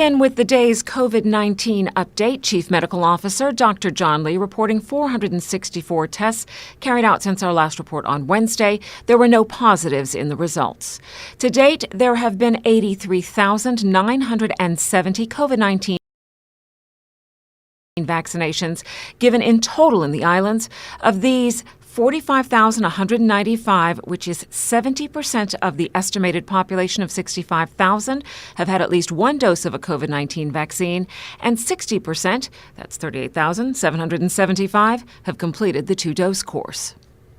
begin with the day's COVID-19 update. Chief Medical Officer Dr. John Lee reporting 464 tests carried out since our last report on Wednesday. There were no positives in the results. To date, there have been 83,970 COVID-19 vaccinations given in total in the islands. Of these, 45,195, which is 70% of the estimated population of 65,000, have had at least one dose of a COVID-19 vaccine, and 60%, that's 38,775, have completed the two-dose course.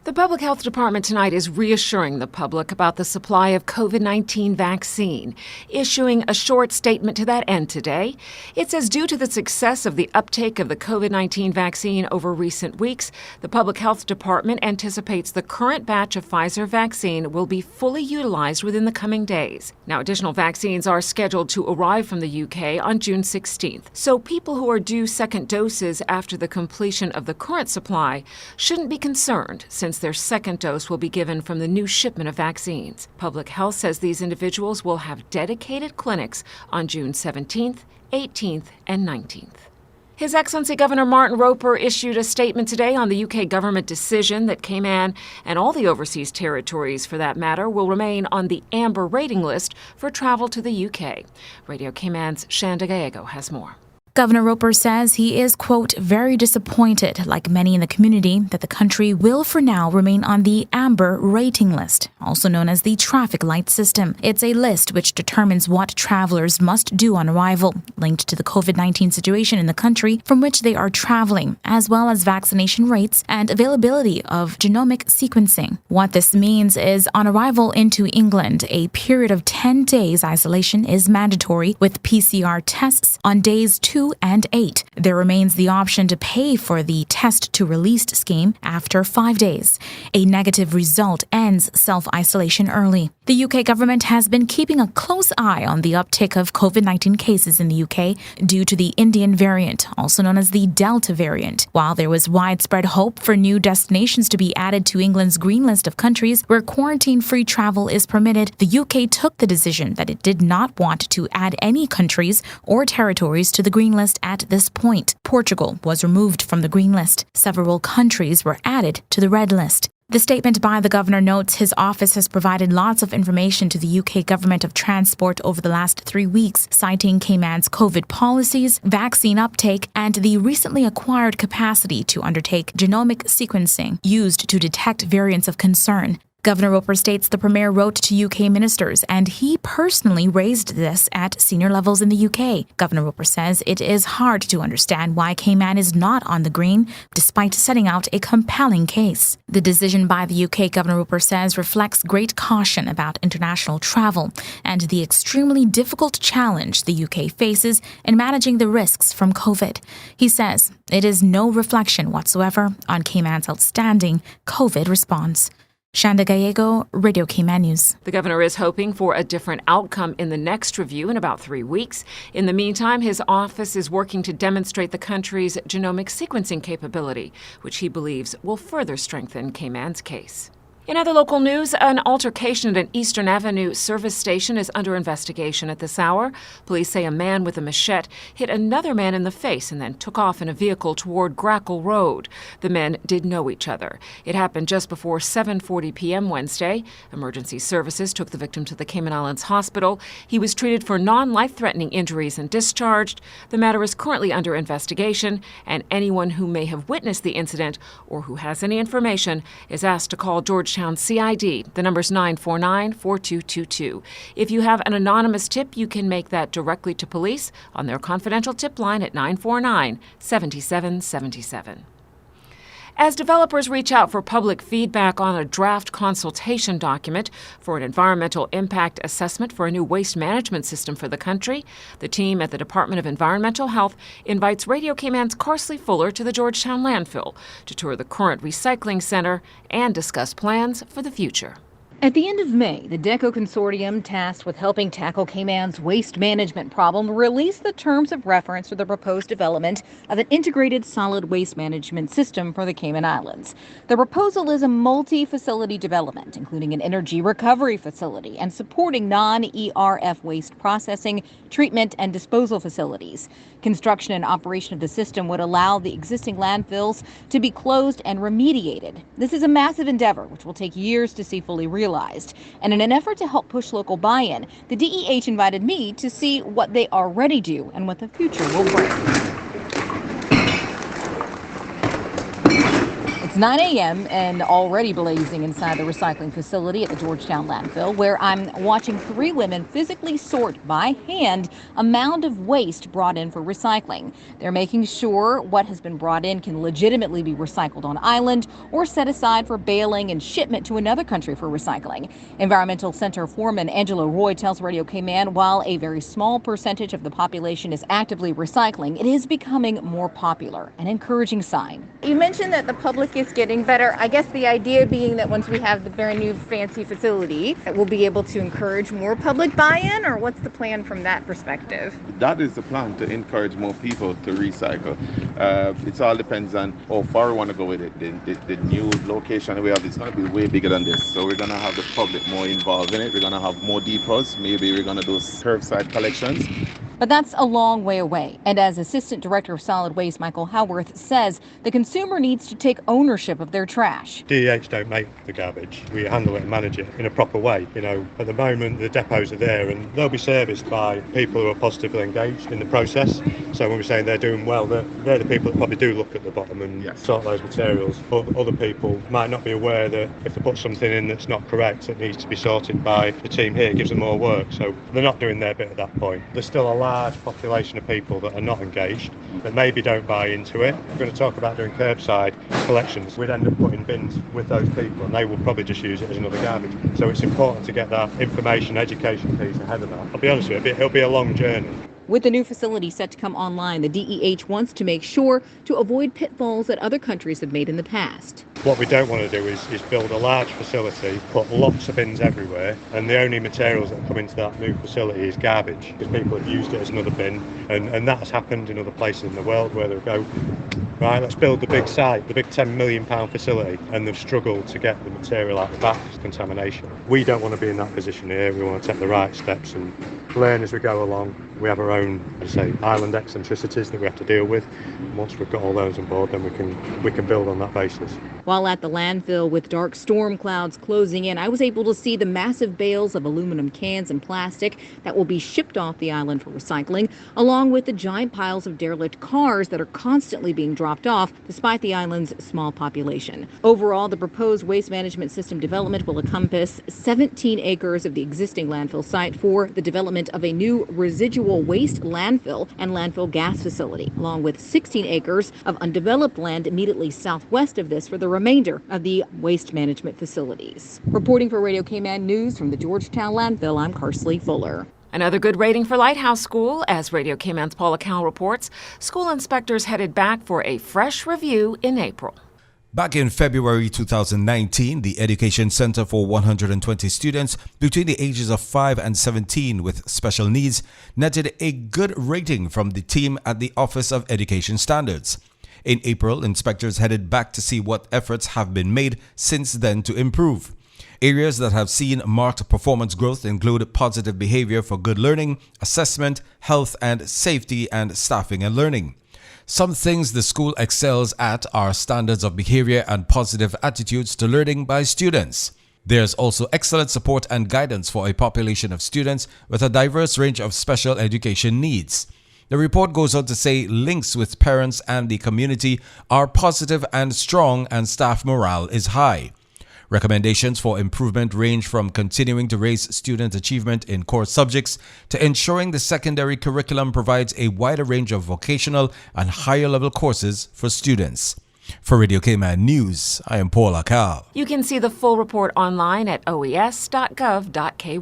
The Public Health Department tonight is reassuring the public about the supply of COVID-19 vaccine, issuing a short statement to that end today. It says due to the success of the uptake of the COVID-19 vaccine over recent weeks, the Public Health Department anticipates the current batch of Pfizer vaccine will be fully utilized within the coming days. Now, additional vaccines are scheduled to arrive from the UK on June 16th, so people who are due second doses after the completion of the current supply shouldn't be concerned, since their second dose will be given from the new shipment of vaccines. Public Health says these individuals will have dedicated clinics on June 17th, 18th, and 19th. His Excellency Governor Martin Roper issued a statement today on the UK government decision that Cayman and all the overseas territories, for that matter, will remain on the amber rating list for travel to the UK. Radio Cayman's Shanda Gallego has more. Governor Roper says he is, quote, very disappointed, like many in the community, that the country will for now remain on the amber rating list, also known as the traffic light system. It's a list which determines what travelers must do on arrival, linked to the COVID-19 situation in the country from which they are traveling, as well as vaccination rates and availability of genomic sequencing. What this means is on arrival into England, a period of 10 days isolation is mandatory with PCR tests on days 2 and 8. There remains the option to pay for the test to released scheme after 5 days. A negative result ends self-isolation early. The UK government has been keeping a close eye on the uptick of COVID-19 cases in the UK due to the Indian variant, also known as the Delta variant. While there was widespread hope for new destinations to be added to England's green list of countries where quarantine-free travel is permitted, the UK took the decision that it did not want to add any countries or territories to the green list at this point. Portugal was removed from the green list. Several countries were added to the red list. The statement by the governor notes his office has provided lots of information to the UK government of transport over the last 3 weeks, citing Cayman's COVID policies, vaccine uptake, and the recently acquired capacity to undertake genomic sequencing used to detect variants of concern. Governor Roper states the Premier wrote to UK ministers, and he personally raised this at senior levels in the UK. Governor Roper says it is hard to understand why Cayman is not on the green, despite setting out a compelling case. The decision by the UK, Governor Roper says, reflects great caution about international travel and the extremely difficult challenge the UK faces in managing the risks from COVID. He says it is no reflection whatsoever on Cayman's outstanding COVID response. Shanda Gallego, Radio Cayman News. The governor is hoping for a different outcome in the next review in about 3 weeks. In the meantime, his office is working to demonstrate the country's genomic sequencing capability, which he believes will further strengthen Cayman's case. In other local news, an altercation at an Eastern Avenue service station is under investigation at this hour. Police say a man with a machete hit another man in the face and then took off in a vehicle toward Grackle Road. The men did know each other. It happened just before 7:40 p.m. Wednesday. Emergency services took the victim to the Cayman Islands Hospital. He was treated for non-life-threatening injuries and discharged. The matter is currently under investigation, and anyone who may have witnessed the incident or who has any information is asked to call Georgetown CID. The number's 949-4222. If you have an anonymous tip, you can make that directly to police on their confidential tip line at 949-7777. As developers reach out for public feedback on a draft consultation document for an environmental impact assessment for a new waste management system for the country, the team at the Department of Environmental Health invites Radio Cayman's Carsley Fuller to the Georgetown landfill to tour the current recycling center and discuss plans for the future. At the end of May, the DECO Consortium, tasked with helping tackle Cayman's waste management problem, released the terms of reference for the proposed development of an integrated solid waste management system for the Cayman Islands. The proposal is a multi-facility development, including an energy recovery facility and supporting non-ERF waste processing, treatment, and disposal facilities. Construction and operation of the system would allow the existing landfills to be closed and remediated. This is a massive endeavor, which will take years to see fully realized. And in an effort to help push local buy-in, the DEH invited me to see what they already do and what the future will bring. It's 9 a.m. and already blazing inside the recycling facility at the Georgetown landfill, where I'm watching 3 women physically sort by hand a mound of waste brought in for recycling. They're making sure what has been brought in can legitimately be recycled on island or set aside for baling and shipment to another country for recycling. Environmental Center foreman Angelo Roy tells Radio Cayman while a very small percentage of the population is actively recycling, it is becoming more popular, an encouraging sign. You mentioned that the public is getting better. I guess the idea being that once we have the very new fancy facility, we'll be able to encourage more public buy-in, or what's the plan from that perspective? That is the plan, to encourage more people to recycle. It all depends on how far we want to go with it. The new location we have is going to be way bigger than this. So we're going to have the public more involved in it. We're going to have more depots. Maybe we're going to do curbside collections. But that's a long way away. And as Assistant Director of Solid Waste Michael Howarth says, the consumer needs to take ownership of their trash. DEH don't make the garbage. We handle it and manage it in a proper way. At the moment, the depots are there and they'll be serviced by people who are positively engaged in the process. So when we're saying they're doing well, they're the people that probably do look at the bottom and sort those materials. But other people might not be aware that if they put something in that's not correct, it needs to be sorted by the team here. It gives them more work. So they're not doing their bit at that point. There's still a large population of people that are not engaged, that maybe don't buy into it. We're going to talk about doing curbside collections. We'd end up putting bins with those people and they will probably just use it as another garbage. So it's important to get that information, education piece ahead of that. I'll be honest with you, it'll be a long journey. With the new facility set to come online, the DEH wants to make sure to avoid pitfalls that other countries have made in the past. What we don't want to do is build a large facility, put lots of bins everywhere, and the only materials that come into that new facility is garbage, because people have used it as another bin, and that's happened in other places in the world where they'll go, right, let's build the big site, the big £10 million facility, and they've struggled to get the material out the back because of contamination. We don't want to be in that position here. We want to take the right steps and learn as we go along. We have our own, island eccentricities that we have to deal with. And once we've got all those on board, then we can build on that basis. While at the landfill with dark storm clouds closing in, I was able to see the massive bales of aluminum cans and plastic that will be shipped off the island for recycling, along with the giant piles of derelict cars that are constantly being dropped off despite the island's small population. Overall, the proposed waste management system development will encompass 17 acres of the existing landfill site for the development of a new residual waste landfill and landfill gas facility, along with 16 acres of undeveloped land immediately southwest of this for the remainder of the waste management facilities. Reporting for Radio Cayman News from the Georgetown landfill, I'm Carsley Fuller. Another good rating for Lighthouse School. As Radio Cayman's Paula Cal reports, school inspectors headed back for a fresh review in April. Back in February 2019, the Education Center for 120 students between the ages of 5 and 17 with special needs netted a good rating from the team at the Office of Education Standards. In April, inspectors headed back to see what efforts have been made since then to improve. Areas that have seen marked performance growth include positive behavior for good learning, assessment, health and safety, and staffing and learning. Some things the school excels at are standards of behavior and positive attitudes to learning by students. There's also excellent support and guidance for a population of students with a diverse range of special education needs. The report goes on to say links with parents and the community are positive and strong, and staff morale is high. Recommendations for improvement range from continuing to raise student achievement in core subjects to ensuring the secondary curriculum provides a wider range of vocational and higher level courses for students. For Radio Cayman News, I am Paula Cal. You can see the full report online at oes.gov.ky.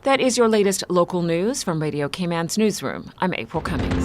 That is your latest local news from Radio Cayman's newsroom. I'm April Cummings.